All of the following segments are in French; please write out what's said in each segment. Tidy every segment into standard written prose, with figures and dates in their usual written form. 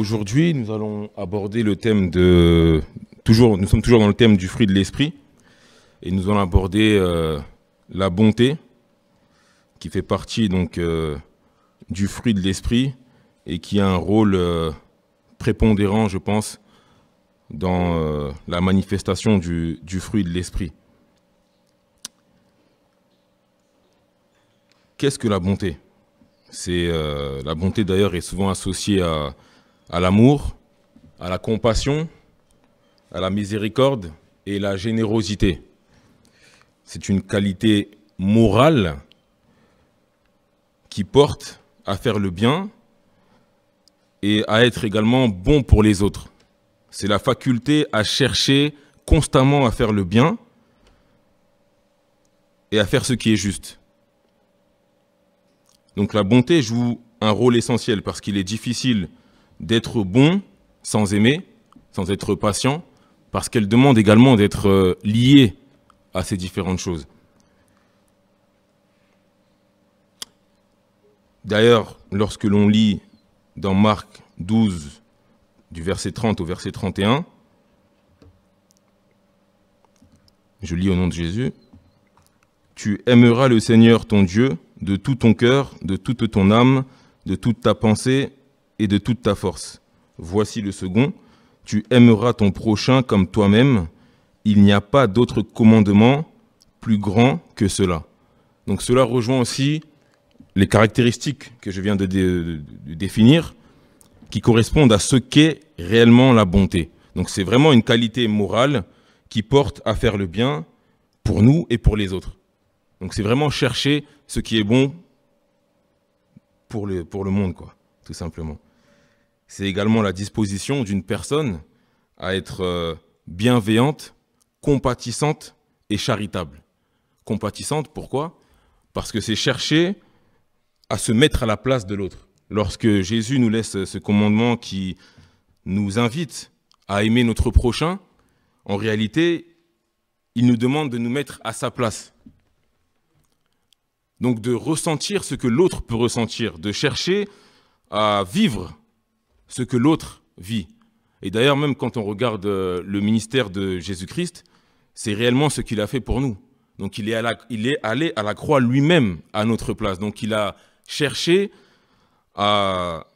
Aujourd'hui, nous allons aborder le thème nous sommes toujours dans le thème du fruit de l'esprit, et nous allons aborder la bonté, qui fait partie donc du fruit de l'esprit et qui a un rôle prépondérant, je pense, dans la manifestation du fruit de l'esprit. Qu'est-ce que la bonté ? La bonté d'ailleurs est souvent associée à l'amour, à la compassion, à la miséricorde et la générosité. C'est une qualité morale qui porte à faire le bien et à être également bon pour les autres. C'est la faculté à chercher constamment à faire le bien et à faire ce qui est juste. Donc la bonté joue un rôle essentiel parce qu'il est difficile d'être bon sans aimer, sans être patient, parce qu'elle demande également d'être lié à ces différentes choses. D'ailleurs, lorsque l'on lit dans Marc 12, du verset 30 au verset 31, je lis au nom de Jésus, « Tu aimeras le Seigneur ton Dieu de tout ton cœur, de toute ton âme, de toute ta pensée et de toute ta force. Voici le second, tu aimeras ton prochain comme toi-même. Il n'y a pas d'autre commandement plus grand que cela. » Donc cela rejoint aussi les caractéristiques que je viens de définir, qui correspondent à ce qu'est réellement la bonté. Donc c'est vraiment une qualité morale qui porte à faire le bien pour nous et pour les autres. Donc c'est vraiment chercher ce qui est bon pour le monde, quoi, tout simplement. C'est également la disposition d'une personne à être bienveillante, compatissante et charitable. Compatissante, pourquoi ? Parce que c'est chercher à se mettre à la place de l'autre. Lorsque Jésus nous laisse ce commandement qui nous invite à aimer notre prochain, en réalité, il nous demande de nous mettre à sa place. Donc de ressentir ce que l'autre peut ressentir, de chercher à vivre ce que l'autre vit. Et d'ailleurs, même quand on regarde le ministère de Jésus-Christ, c'est réellement ce qu'il a fait pour nous. Donc il est allé à la croix lui-même à notre place. Donc il a cherché à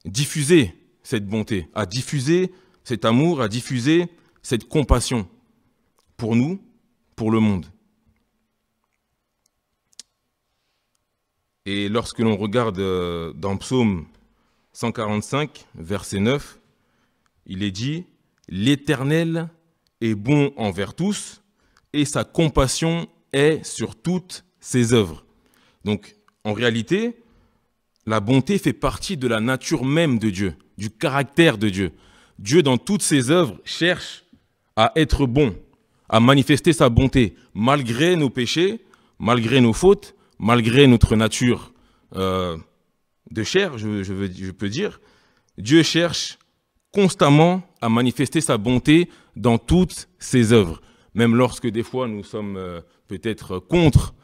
diffuser cette bonté, à diffuser cet amour, à diffuser cette compassion pour nous, pour le monde. Et lorsque l'on regarde dans Psaume 145, verset 9, il est dit « L'Éternel est bon envers tous et sa compassion est sur toutes ses œuvres. » Donc, en réalité, la bonté fait partie de la nature même de Dieu, du caractère de Dieu. Dieu, dans toutes ses œuvres, cherche à être bon, à manifester sa bonté, malgré nos péchés, malgré nos fautes, malgré notre nature de chair, je peux dire. Dieu cherche constamment à manifester sa bonté dans toutes ses œuvres. Même lorsque des fois nous sommes peut-être contre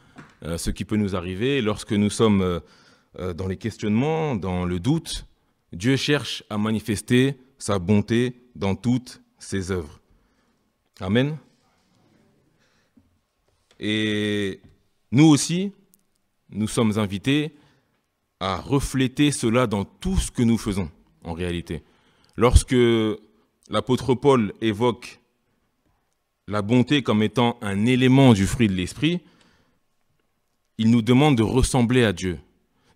ce qui peut nous arriver, lorsque nous sommes dans les questionnements, dans le doute, Dieu cherche à manifester sa bonté dans toutes ses œuvres. Amen. Et nous aussi, nous sommes invités à refléter cela dans tout ce que nous faisons, en réalité. Lorsque l'apôtre Paul évoque la bonté comme étant un élément du fruit de l'esprit, il nous demande de ressembler à Dieu.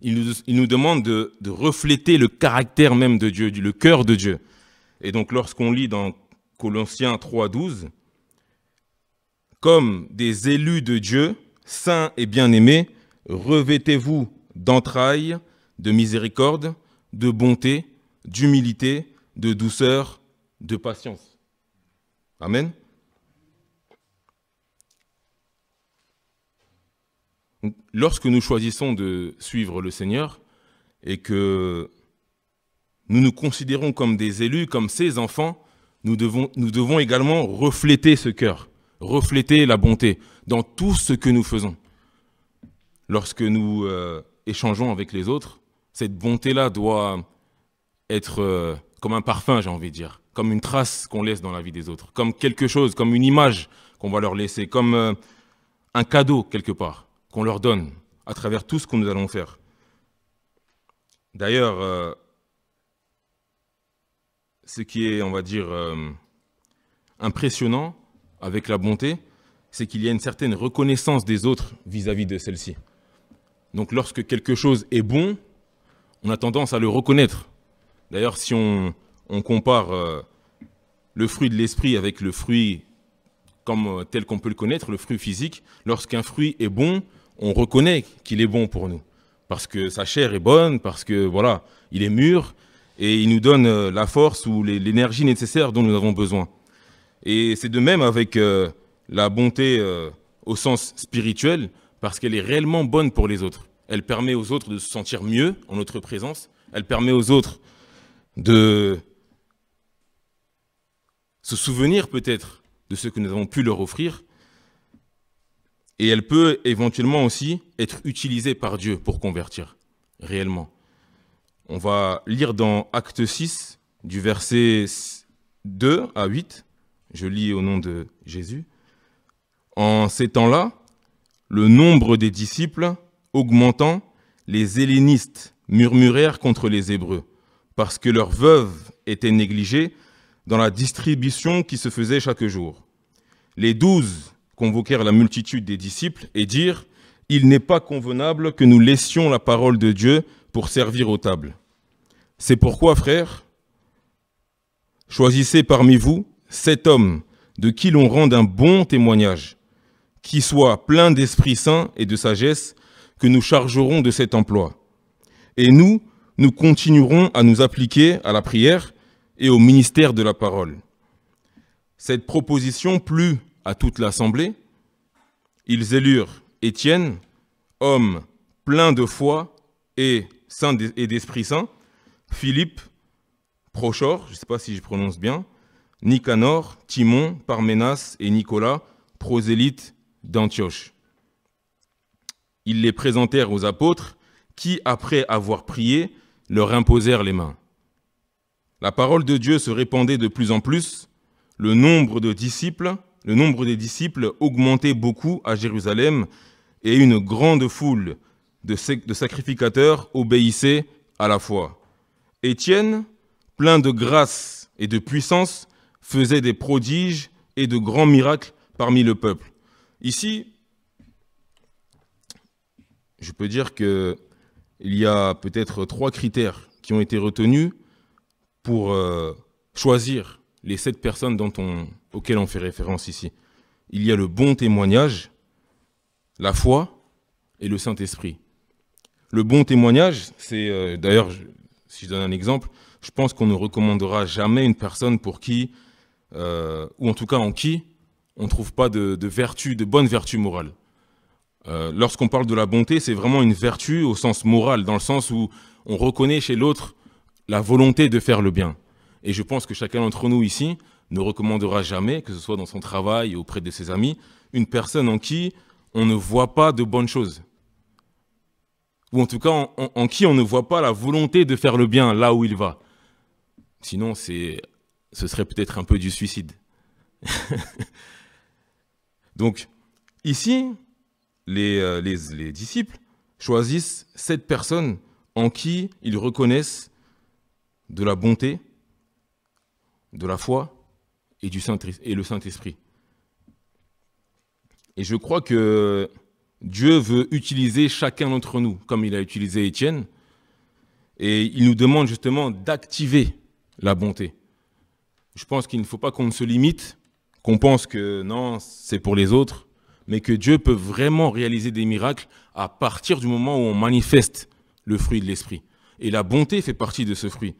Il nous demande de refléter le caractère même de Dieu, le cœur de Dieu. Et donc lorsqu'on lit dans Colossiens 3,12, « Comme des élus de Dieu, saints et bien-aimés, revêtez-vous d'entrailles, de miséricorde, de bonté, d'humilité, de douceur, de patience. » Amen. Lorsque nous choisissons de suivre le Seigneur et que nous nous considérons comme des élus, comme ses enfants, nous devons également refléter ce cœur, refléter la bonté dans tout ce que nous faisons. Lorsque nous échangeons avec les autres, cette bonté-là doit être comme un parfum, j'ai envie de dire, comme une trace qu'on laisse dans la vie des autres, comme quelque chose, comme une image qu'on va leur laisser, comme un cadeau quelque part qu'on leur donne à travers tout ce que nous allons faire. D'ailleurs, ce qui est, on va dire, impressionnant avec la bonté, c'est qu'il y a une certaine reconnaissance des autres vis-à-vis de celle-ci. Donc lorsque quelque chose est bon, on a tendance à le reconnaître. D'ailleurs, si on compare le fruit de l'esprit avec le fruit comme tel qu'on peut le connaître, le fruit physique, lorsqu'un fruit est bon, on reconnaît qu'il est bon pour nous. Parce que sa chair est bonne, parce que voilà, il est mûr et il nous donne la force ou l'énergie nécessaire dont nous avons besoin. Et c'est de même avec la bonté au sens spirituel, parce qu'elle est réellement bonne pour les autres. Elle permet aux autres de se sentir mieux en notre présence. Elle permet aux autres de se souvenir peut-être de ce que nous avons pu leur offrir. Et elle peut éventuellement aussi être utilisée par Dieu pour convertir, réellement. On va lire dans Acte 6, du verset 2 à 8. Je lis au nom de Jésus. En ces temps-là, le nombre des disciples augmentant, les hellénistes murmurèrent contre les Hébreux, parce que leurs veuves étaient négligées dans la distribution qui se faisait chaque jour. Les 12 convoquèrent la multitude des disciples et dirent « Il n'est pas convenable que nous laissions la parole de Dieu pour servir aux tables. C'est pourquoi, frères, choisissez parmi vous 7 hommes de qui l'on rende un bon témoignage, qui soient pleins d'Esprit Saint et de sagesse, que nous chargerons de cet emploi. Et nous continuerons à nous appliquer à la prière et au ministère de la parole. » Cette proposition plut à toute l'assemblée. Ils élurent Étienne, homme plein de foi et d'Esprit Saint, Philippe, Prochor, je ne sais pas si je prononce bien, Nicanor, Timon, Parménas et Nicolas, prosélytes d'Antioche. Ils les présentèrent aux apôtres qui, après avoir prié, leur imposèrent les mains. La parole de Dieu se répandait de plus en plus. Le nombre des disciples augmentait beaucoup à Jérusalem et une grande foule de sacrificateurs obéissait à la foi. Étienne, plein de grâce et de puissance, faisait des prodiges et de grands miracles parmi le peuple. Ici, je peux dire qu'il y a peut-être 3 critères qui ont été retenus pour choisir les 7 personnes auxquelles on fait référence ici. Il y a le bon témoignage, la foi et le Saint-Esprit. Le bon témoignage, c'est d'ailleurs, si je donne un exemple, je pense qu'on ne recommandera jamais une personne pour qui, ou en tout cas en qui, on ne trouve pas de bonne vertu morale. Lorsqu'on parle de la bonté, c'est vraiment une vertu au sens moral, dans le sens où on reconnaît chez l'autre la volonté de faire le bien. Et je pense que chacun d'entre nous ici ne recommandera jamais, que ce soit dans son travail ou auprès de ses amis, une personne en qui on ne voit pas de bonnes choses. Ou en tout cas, en qui on ne voit pas la volonté de faire le bien là où il va. Sinon, ce serait peut-être un peu du suicide. Donc, ici, les disciples choisissent 7 personnes en qui ils reconnaissent de la bonté, de la foi et le Saint-Esprit. Et je crois que Dieu veut utiliser chacun d'entre nous, comme il a utilisé Étienne, et il nous demande justement d'activer la bonté. Je pense qu'il ne faut pas qu'on se limite, qu'on pense que non, c'est pour les autres, mais que Dieu peut vraiment réaliser des miracles à partir du moment où on manifeste le fruit de l'esprit. Et la bonté fait partie de ce fruit.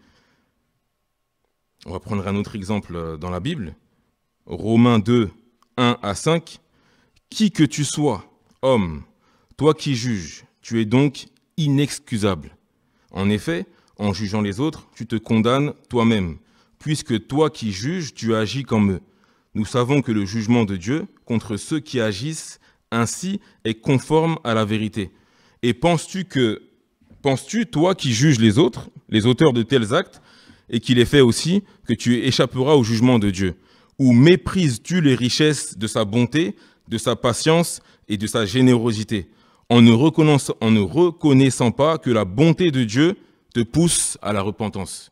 On va prendre un autre exemple dans la Bible. Romains 2, 1 à 5. « Qui que tu sois, homme, toi qui juges, tu es donc inexcusable. En effet, en jugeant les autres, tu te condamnes toi-même, puisque toi qui juges, tu agis comme eux. Nous savons que le jugement de Dieu contre ceux qui agissent ainsi est conforme à la vérité. Et penses-tu, toi qui juges les autres, les auteurs de tels actes, et qu'il est fait aussi que tu échapperas au jugement de Dieu? Ou méprises-tu les richesses de sa bonté, de sa patience et de sa générosité, en ne reconnaissant pas que la bonté de Dieu te pousse à la repentance?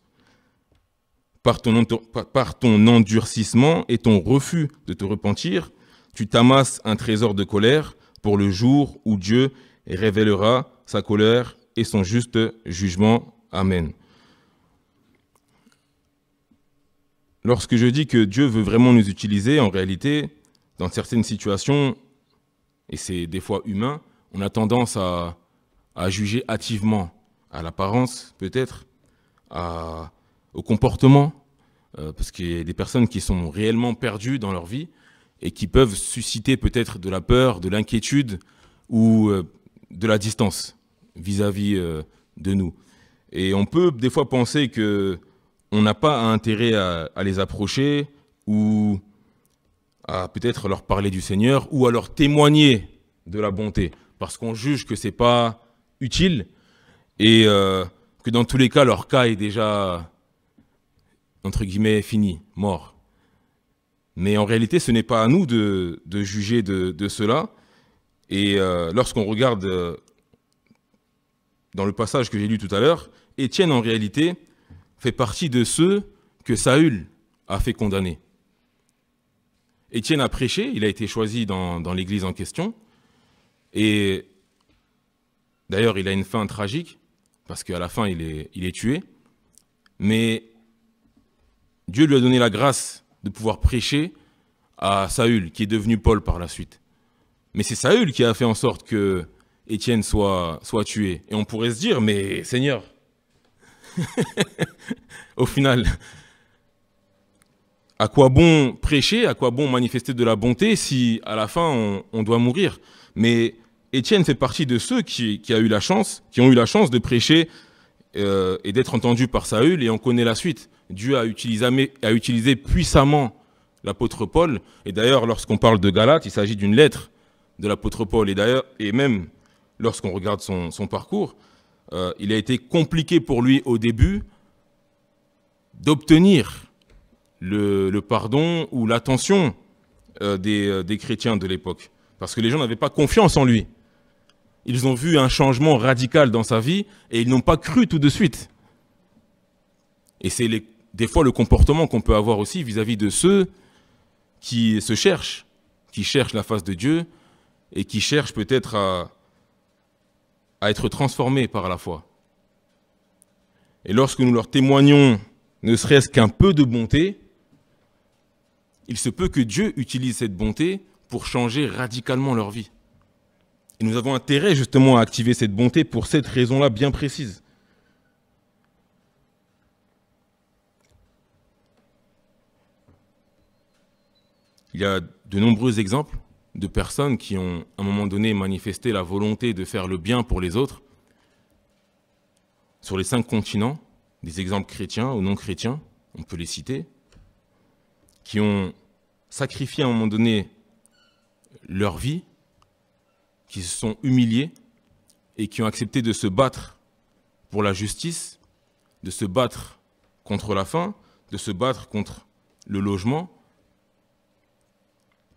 Par ton endurcissement et ton refus de te repentir, tu t'amasses un trésor de colère pour le jour où Dieu révélera sa colère et son juste jugement. Amen. Lorsque je dis que Dieu veut vraiment nous utiliser, en réalité, dans certaines situations, et c'est des fois humain, on a tendance à juger hâtivement, à l'apparence peut-être, au comportement, parce qu'il y a des personnes qui sont réellement perdues dans leur vie et qui peuvent susciter peut-être de la peur, de l'inquiétude ou de la distance vis-à-vis de nous. Et on peut des fois penser que on n'a pas intérêt à les approcher ou à peut-être leur parler du Seigneur ou à leur témoigner de la bonté, parce qu'on juge que c'est pas utile et que dans tous les cas, leur cas est déjà, entre guillemets, fini, mort. Mais en réalité, ce n'est pas à nous de juger de cela. Et lorsqu'on regarde dans le passage que j'ai lu tout à l'heure, Étienne, en réalité, fait partie de ceux que Saül a fait condamner. Étienne a prêché, il a été choisi dans l'église en question. Et d'ailleurs, il a une fin tragique, parce qu'à la fin, il est tué. Mais Dieu lui a donné la grâce de pouvoir prêcher à Saül, qui est devenu Paul par la suite. Mais c'est Saül qui a fait en sorte que Étienne soit tué. Et on pourrait se dire, mais Seigneur, au final, à quoi bon prêcher, à quoi bon manifester de la bonté si à la fin on doit mourir? Mais Étienne fait partie de ceux qui ont eu la chance de prêcher et d'être entendus par Saül, et on connaît la suite. Dieu a utilisé puissamment l'apôtre Paul. Et d'ailleurs, lorsqu'on parle de Galates, il s'agit d'une lettre de l'apôtre Paul. Et même lorsqu'on regarde son parcours, il a été compliqué pour lui au début d'obtenir le pardon ou l'attention des chrétiens de l'époque. Parce que les gens n'avaient pas confiance en lui. Ils ont vu un changement radical dans sa vie et ils n'ont pas cru tout de suite. Et c'est des fois le comportement qu'on peut avoir aussi vis-à-vis de ceux qui se cherchent, qui cherchent la face de Dieu et qui cherchent peut-être à être transformés par la foi. Et lorsque nous leur témoignons ne serait-ce qu'un peu de bonté, il se peut que Dieu utilise cette bonté pour changer radicalement leur vie. Et nous avons intérêt justement à activer cette bonté pour cette raison-là bien précise. Il y a de nombreux exemples de personnes qui ont à un moment donné manifesté la volonté de faire le bien pour les autres sur les 5 continents, des exemples chrétiens ou non chrétiens, on peut les citer, qui ont sacrifié à un moment donné leur vie, qui se sont humiliés et qui ont accepté de se battre pour la justice, de se battre contre la faim, de se battre contre le logement,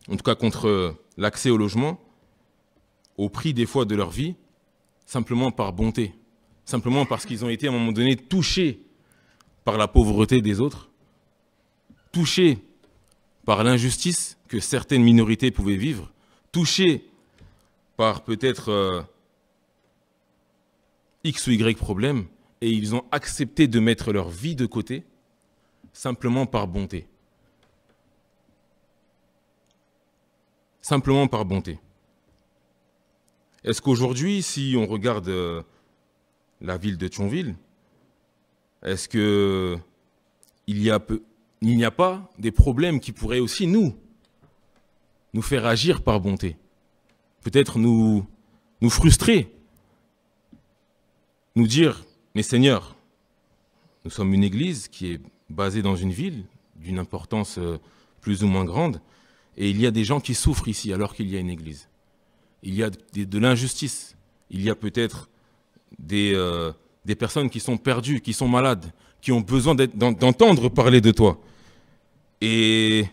en tout cas contre l'accès au logement, au prix des fois de leur vie, simplement par bonté, simplement parce qu'ils ont été à un moment donné touchés par la pauvreté des autres, touchés par l'injustice que certaines minorités pouvaient vivre, touchés par peut-être X ou Y problème, et ils ont accepté de mettre leur vie de côté, simplement par bonté. Simplement par bonté. Est-ce qu'aujourd'hui, si on regarde la ville de Thionville, est-ce qu'il n'y a pas des problèmes qui pourraient aussi nous faire agir par bonté? Peut-être nous frustrer, nous dire, mais Seigneur, nous sommes une église qui est basée dans une ville d'une importance plus ou moins grande, et il y a des gens qui souffrent ici alors qu'il y a une église. Il y a de l'injustice, il y a peut-être des des personnes qui sont perdues, qui sont malades, qui ont besoin d'entendre parler de toi. Et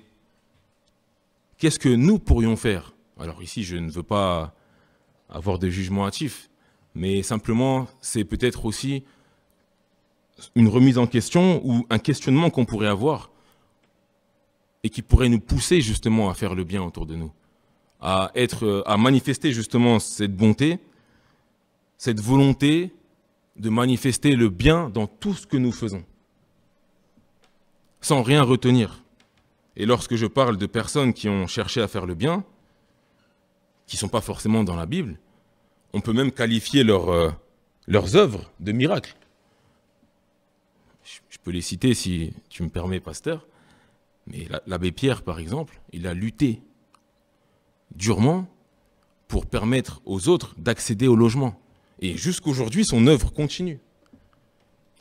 qu'est-ce que nous pourrions faire? Alors ici, je ne veux pas avoir de jugement hâtif, mais simplement, c'est peut-être aussi une remise en question ou un questionnement qu'on pourrait avoir et qui pourrait nous pousser justement à faire le bien autour de nous, à manifester justement cette bonté, cette volonté de manifester le bien dans tout ce que nous faisons, sans rien retenir. Et lorsque je parle de personnes qui ont cherché à faire le bien, qui ne sont pas forcément dans la Bible, on peut même qualifier leurs œuvres de miracles. Je peux les citer si tu me permets, pasteur, mais l'abbé Pierre, par exemple, il a lutté durement pour permettre aux autres d'accéder au logement. Et jusqu'aujourd'hui, son œuvre continue.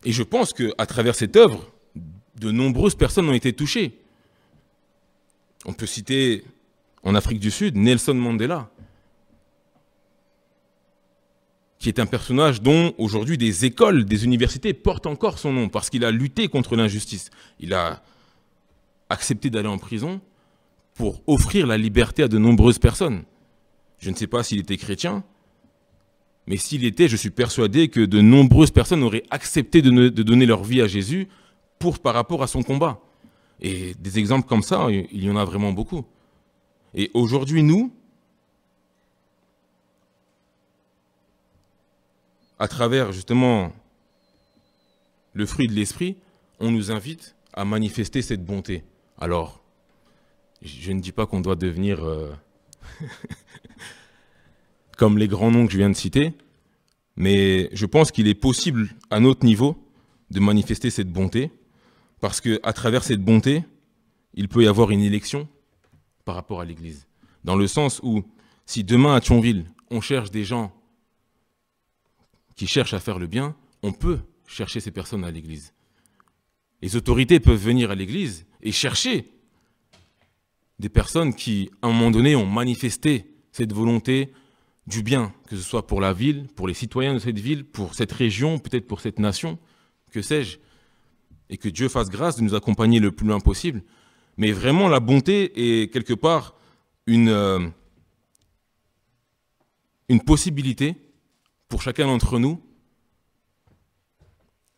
Et je pense qu'à travers cette œuvre, de nombreuses personnes ont été touchées. On peut citer, en Afrique du Sud, Nelson Mandela, qui est un personnage dont, aujourd'hui, des écoles, des universités portent encore son nom, parce qu'il a lutté contre l'injustice. Il a accepté d'aller en prison pour offrir la liberté à de nombreuses personnes. Je ne sais pas s'il était chrétien, mais s'il était, je suis persuadé que de nombreuses personnes auraient accepté de donner leur vie à Jésus par rapport à son combat. Et des exemples comme ça, il y en a vraiment beaucoup. Et aujourd'hui, nous, à travers justement le fruit de l'esprit, on nous invite à manifester cette bonté. Alors, je ne dis pas qu'on doit devenir comme les grands noms que je viens de citer, mais je pense qu'il est possible, à notre niveau, de manifester cette bonté, parce qu'à travers cette bonté, il peut y avoir une élection par rapport à l'Église. Dans le sens où, si demain à Thionville, on cherche des gens qui cherchent à faire le bien, on peut chercher ces personnes à l'Église. Les autorités peuvent venir à l'Église et chercher des personnes qui, à un moment donné, ont manifesté cette volonté du bien, que ce soit pour la ville, pour les citoyens de cette ville, pour cette région, peut-être pour cette nation, que sais-je. Et que Dieu fasse grâce de nous accompagner le plus loin possible. Mais vraiment, la bonté est quelque part une possibilité pour chacun d'entre nous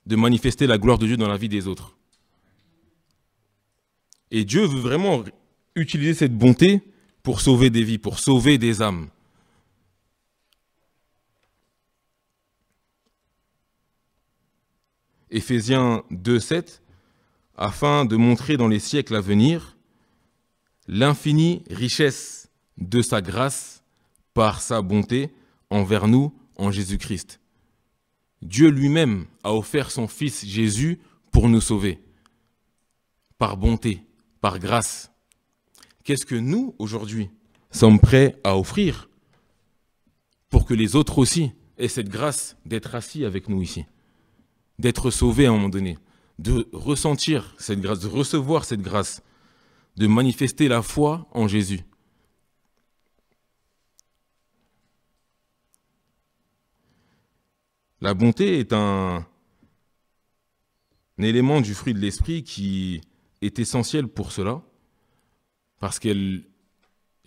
de manifester la gloire de Dieu dans la vie des autres. Et Dieu veut vraiment utiliser cette bonté pour sauver des vies, pour sauver des âmes. Éphésiens 2:7, afin de montrer dans les siècles à venir l'infinie richesse de sa grâce par sa bonté envers nous en Jésus-Christ. Dieu lui-même a offert son Fils Jésus pour nous sauver, par bonté, par grâce. Qu'est-ce que nous, aujourd'hui, sommes prêts à offrir pour que les autres aussi aient cette grâce d'être assis avec nous ici, d'être sauvés à un moment donné, de ressentir cette grâce, de recevoir cette grâce, de manifester la foi en Jésus. La bonté est un élément du fruit de l'esprit qui est essentiel pour cela, parce qu'elle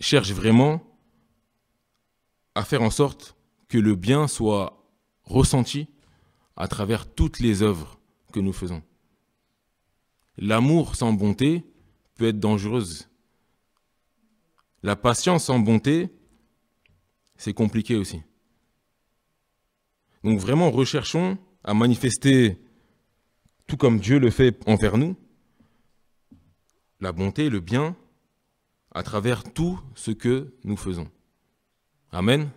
cherche vraiment à faire en sorte que le bien soit ressenti à travers toutes les œuvres que nous faisons. L'amour sans bonté peut être dangereuse. La patience sans bonté, c'est compliqué aussi. Donc vraiment, recherchons à manifester, tout comme Dieu le fait envers nous, la bonté, le bien, à travers tout ce que nous faisons. Amen.